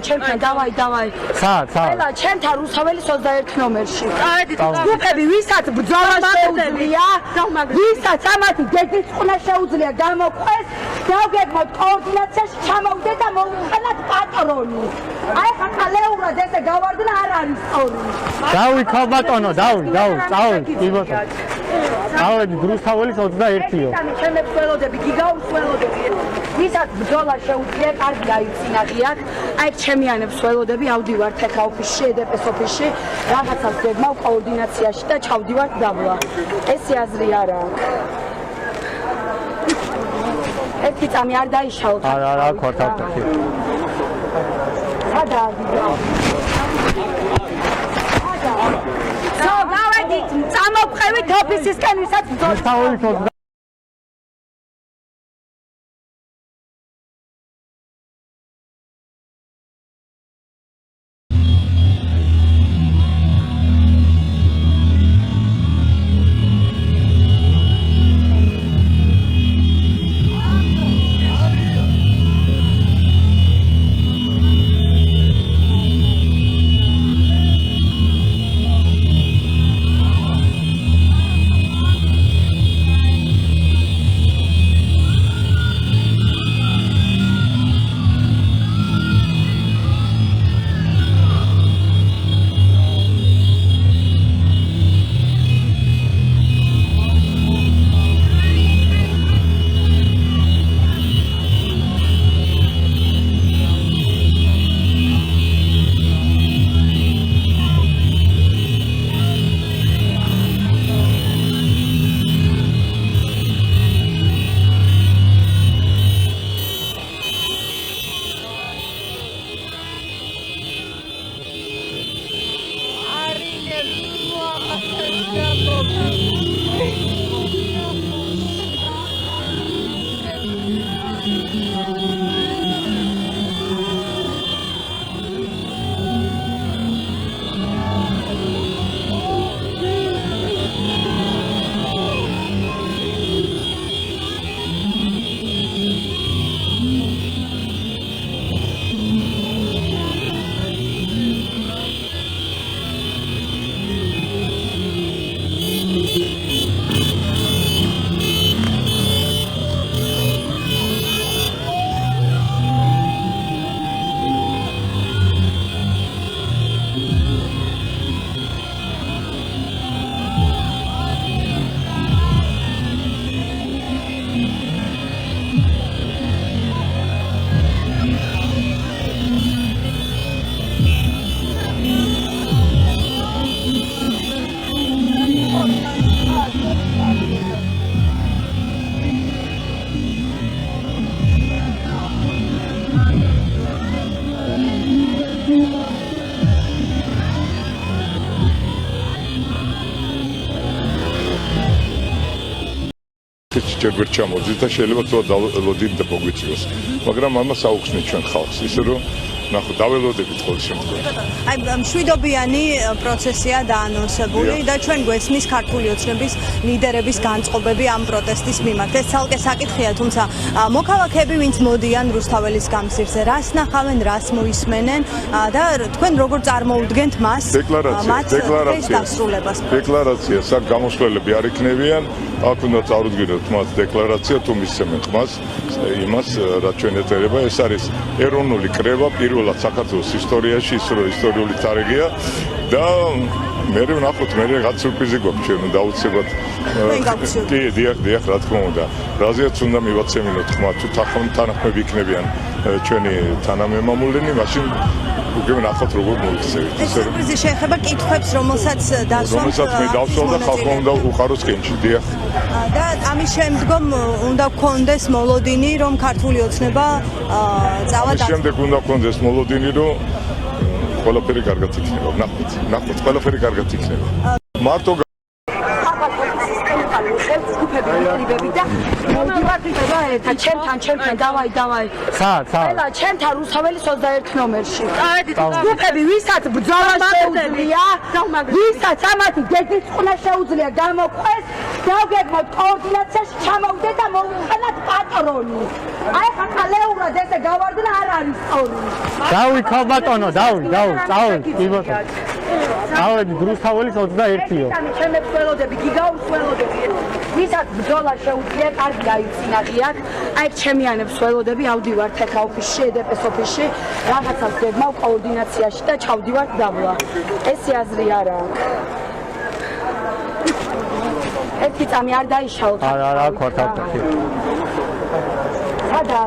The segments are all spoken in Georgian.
ჩემთან დავაი. ყველა ჩემთან რუსთაველის 21 ნომერში. ჯგუფები ვისაც ბრძოლა შეუძლია, ვისაც ამათი გეგმის წყნა შეუძლია გამოყვეს, დავგეგმოთ კოორდინაციაში ჩამოვიდეთ და მოვუყენოთ პატრონი. აი ხა ლეურად ესე გავარდნა არ არის სწორი. დავი ქალბატონო, დავი, იბოთო. ავედი რუსთაველის 21-იო. ჩემებს ველოდები, გიგაურს ველოდები. ვისაც ბრძოლა შეუძლია, კარგი აიცინაღიათ. აი ჩემიანებს ველოდები, ავდივართ ეხა ოფისში, EDP-ს ოფისში, რაღაცას გეგმავ კოორდინაციაში და ჩავდივართ დავლა. ესე აზრი არა აქვს. ერთი წამი არ დაიშალოთ. არა, ქორთავთი. სადა გავედით, წამოვყევით ოფისისკენ, ვისაც რუსთაველის ჯერ ჩამოძით და შეიძლება თუ დაველოდით და მოგვიწვიოს. მაგრამ ამას აუხსნით ჩვენ ხალხს, ისე რომ ნახო დაველოდებით ყოველ შემთხვევაში. აი მშვიდობიანი პროცესია დაანონსებული და ჩვენ გვესმის ქართული ოცნების ლიდერების განწყობები ამ პროტესტის მიმართ. ეს ცალკე საკითხია, თუმცა მოქალაქეები ვინც მოდიან რუსთაველის გამზირზე, რას ნახავენ, რას მოისმენენ და თქვენ როგორ წარმოუდგენთ მას დასრულებას. დეკლარაცია, საკ გამოსვლელები არ იქნებიან, აქ უნდა წარუდგინოთ მას დეკლარაცია, თუ მისცემენ ხმას იმას, რაც ჩვენ ეთერება, ეს არის ეროვნული კრება პირველად საქართველოს ისტორიაში, ისტორიული თარიღია და მე ვნახოთ, მე რაღაც სიურპრიზი გვაქვს ჩვენ დაუცებად. კი, დიახ, რა თქმა უნდა. რაზეც უნდა მივაცემინოთ ხმა, თუ თანახმები იქნებიან ჩვენი თანამემამულენი, მაშინ უკვე ვნახოთ როგორ მოიქცევით. ეს სიურპრიზი შეეხება კითხვებს, რომელსაც დასვამთ. რომელსაც მე დავსვამ და ხალხმა უნდა უყაროს კენჭი, დიახ. და ამის შემდგომ უნდა გქონდეს მოლოდინი, რომ ქართული ოცნება წავა ამის შემდეგ უნდა გქონდეს მოლოდინი, რომ ყველაფერი კარგად იქნება. ნახოთ, ყველაფერი კარგად იქნება. მარტო ჩემთან დავაი. ყველა ჩემთან რუსთაველის 21 ნომერში. ჯგუფები ვისაც ბრძოლა შეუძლია, ვისაც ამათი გეგმის წყნა შეუძლია გამოყვეს, დავგეგმოთ კოორდინაციაში ჩამოვიდეთ და მოვიხანათ პატრონი. აი ხა ლეურად ესე გავარდნა არ არის სწორი. დავიქალ ბატონო, წავედ, კი ბატონო. წავედ რუსთაველის 21-იო. ჩემებს ველოდები, გიგაურს ველოდები. ვისაც ბრძოლა შეუძლია, კარგი აიცინაღიათ. აი ჩემიანებს ველოდები, ავდივართ ეხა ოფისში, EDP-ს ოფისში, რაღაცას გეგმავ კოორდინაციაში და ჩავდივართ დავლა. ესე აზრი არა აქვს. ერთი წამი არ დაიშალოთ. არა, ხოთაფი. სადა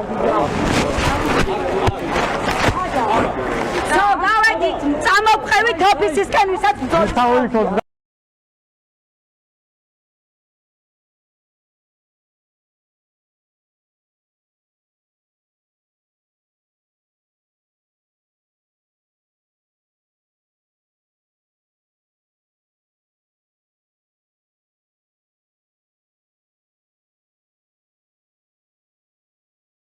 გავედით, წამოვყევით ოფისისკენ, ვისაც რუსთაველის